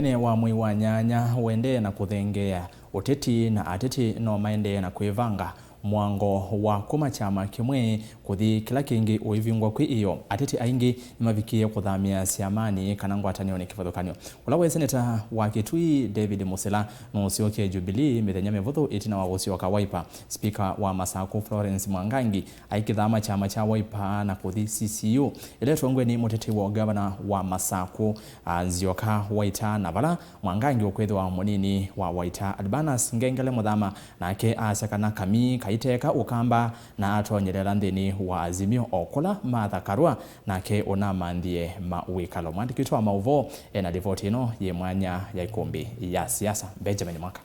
Wa MWEI wa NYAANYA UENDEE na KUTHENGEEYA Ateti na Ateti no MAENDEEYE na KWIVANGA MWANGO wa KUMA chama KIMWE KUTHI KILA KINGI UIVINGWA IYOO Ateti AINGI NIMAVIKIIE Kuthamiia Syamani kana Ngwatanioni Kivathukan'Yo ulawe SENETA wa KITUI David MUSILA NUSYOKIE JUBILEE mithenya mivuthu itina wa gucioka Wiper Speaker wa Masaku Florence Mwangangi aikithama chama cha Wiper na KUTHI CCU iletongwe ni muteti wa gavana wa Masaku Nzioka Waita na vala Mwangangi ukwithwa munini wa Waita Albanas ngengele muthama nake asakana kami kaiteka ukamba na atonyerera nthini wa Azimio okula mathakarwa nake ona MAENDEEYE mawikalo mwandiki wa mauvo ena ripoti ino ye mwanya ya Ikumbi ya Siasa Benjamin Mwaka.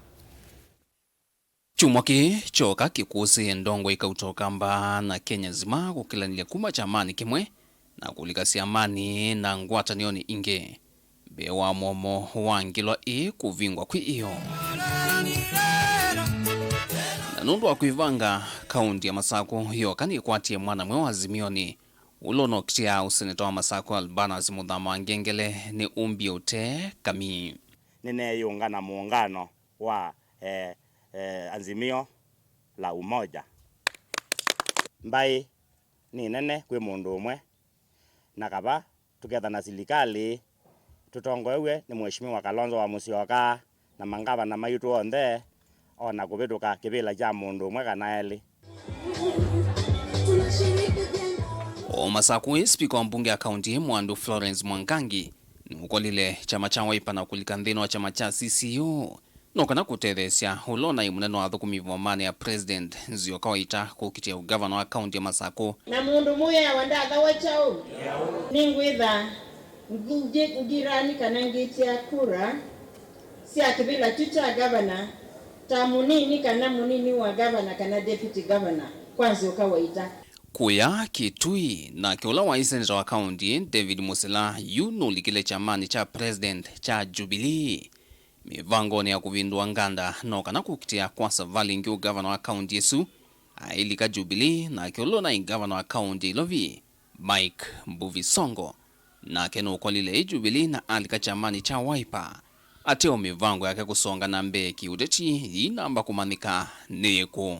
Chumwaki choka kikusi ndongo ikautokamba na Kenya zima kukilanile kuma chamani kimwe na kulika Syamani na Ngwatanioni inge bewa momo wangilwa kuvingwa iyo na nundu wa KWIVANGA kaunti ya Masaku yokani ikwatie mwana mwe wa Azimioni ulonokitia useneta wa Masaku Albanas muthama ngengele ni umbi ute kami nene yungana muungano wa Azimio la umoja mbai ni nene kwi mundu umwe na kaba tuketha na serikali tutongoewe ni mheshimiwa Kalonzo wa Musyoka na mangava na maitu onthe ona kuvituka kivila ja mundu umwe kana eli. O Masaku Speaker wa mbunge ya kaunti Mwandu Florence Mwangangi nukolile chama cha Wiper na kulika nthini wa chama cha CCU nokana kutethesya ulona imunene wa thukumivu wa mane ya President Nzioka Waita kukitia ugavana wa kaunti ya Masaku na mundu muya wandatha wachao ningwitha ngirani kana ngitia kura sia kivila tucha gavana ta munini kana munini wa gavana kana deputy governor kwa Nzioka Waita kuya KITUI na kiola wa seneta wa kaunti David MUSILA yunulikile chamani cha President cha Jubilee mivango ni ya kuvindua nganda nokana kukitia kwa savalingi ugavana wa kaunti yesu ailika Jubilee na kiolo na ingavana wa kaunti Lovi Mike Mbuvisongo na keno ukolile Jubilee na alika chamani cha Wiper ateo mivango yake kusonga na mbe kiudeti inamba kumanika neko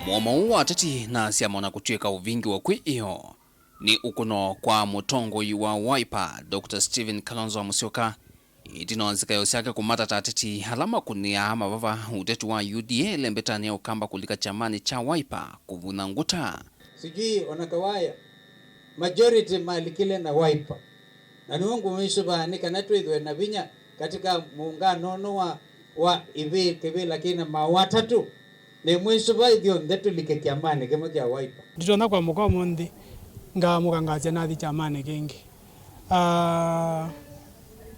Mwomo wa Ateti na Syamani kutweka uvingi wa iyo ni ukuno kwa mutongo wa Wiper Dr. Stephen Kalonzo wa Musyoka itino anzika yosiake kumata Ateti halama kunia mavava uteti wa UDA lembetani ya ukamba kulika chamani cha Wiper kuvuna nguta sijui onakawaya majority malikile na Wiper na nuungu mwishuba nikanatu idwe na vinya katika muungano no wa ivi kivi lakini mawatatu ne mwishuba idyo ndetu like kiamani kemo kya Wiper nditona kwa mukwa mundi nga mukangaze nathi chamani kingi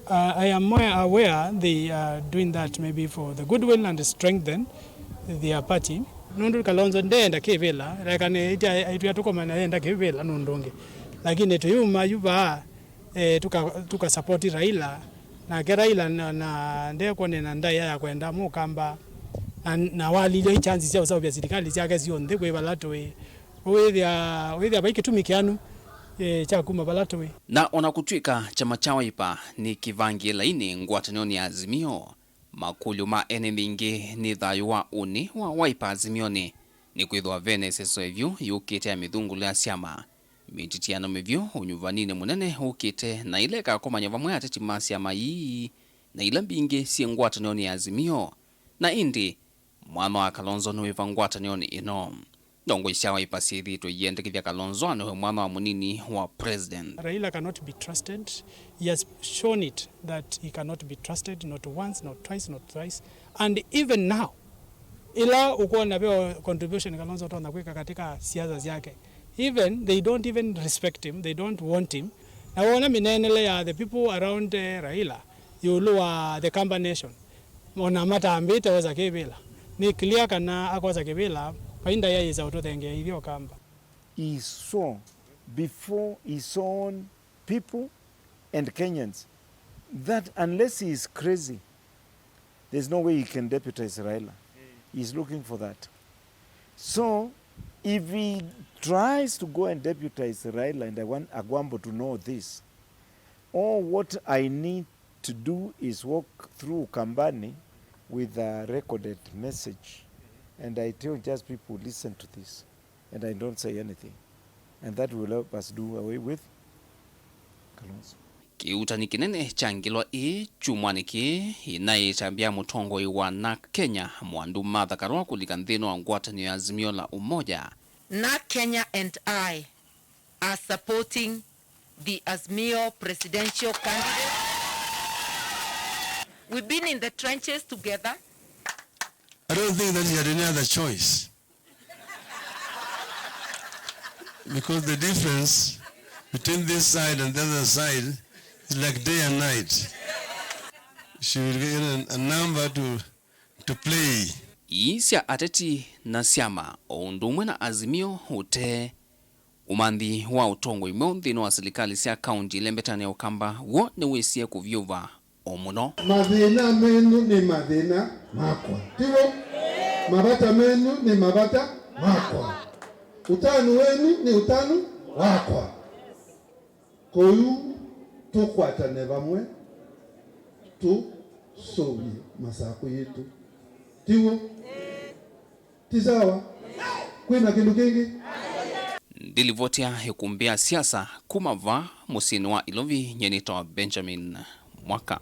I am more aware they are doing that maybe for the goodwill and strengthen their party nundu Kalonzo ndenda kivila rekane itu yatukomana enda kivila nundungi lakini tuyuma yuba tuka support Raila na Raila na ndeko nena ndaya ya kwenda mukamba na walile chance cia sababu ya serikali ciake cionthe kwi balatwe withia baikitumikianu cha kuma balatwe na onakutwika chama cha Wiper ni kivangi laini Ngwatanioni Azimio makulu ma enemingi ni thayu wa uni wa Wiper Azimioni ni kwithwa Venice soevyu yukite ya mithungulu ya Syama mititiano mivyo unyuvanine munene ukite na ile kakomanya vamwe Ateti ma Syama ii na ila mbingi si Ngwatanioni Azimio na indi mwana wa Kalonzo nuiva Ngwatanioni ino ndongo isya Wiper sithitwe yendekithya Kalonzo ane mwana wa munini wa President. Raila cannot be trusted. He has shown it that he cannot be trusted, not once, not twice, not thrice, and even now ila uko na beo contribution Kalonzo tona kweka katika siasa zake, even they don't even respect him, they don't want him. Na wana minenele ya the people around Raila yuluwa the Kamba nation ona mata ambite weza kibila ni clear kana akoza kibila painda ya iza utothengea hivyo kamba. He saw before his own people and Kenyans that unless he is crazy, there's no way he can deputize Raila. He's looking for that. So If he tries to go and deputize Raila, and I want Agwambo to know this, all what I need to do is walk through Kambani with a recorded message, and I tell just people, listen to this, and I don't say anything, and that will help us do away with Kalonzo. Kiutani kinene changilwa chumwaniki inaichambia mutongoi wa na Kenya mwandu Martha Karua kulika nthino wa ngwatanio ya Azimio la Umoja. Na Kenya and I are supporting the Azimio presidential candidate. We've been in the trenches together. I don't think that he had any other choice. Because the difference between this side and the other side is like day and night. She will get a number to play. Isia Ateti na Siama ondumwe na Azimio ute umandhi wa utongo imondi wa serikali sia kaunti lembetane okamba wo ne wesie kuvyuva omuno. Madina menu ni madina makwa. Tiwo mabata menu ni mabata makwa. Utanu wenu ni utanu wakwa. Koyu tukwatane bamwe tu sobi masako yetu. Tiwo tisawa kwina kindu kingi Dilivotia Ikumbia Siasa kumava musini wa Ilovi nyenito Benjamin Mwaka.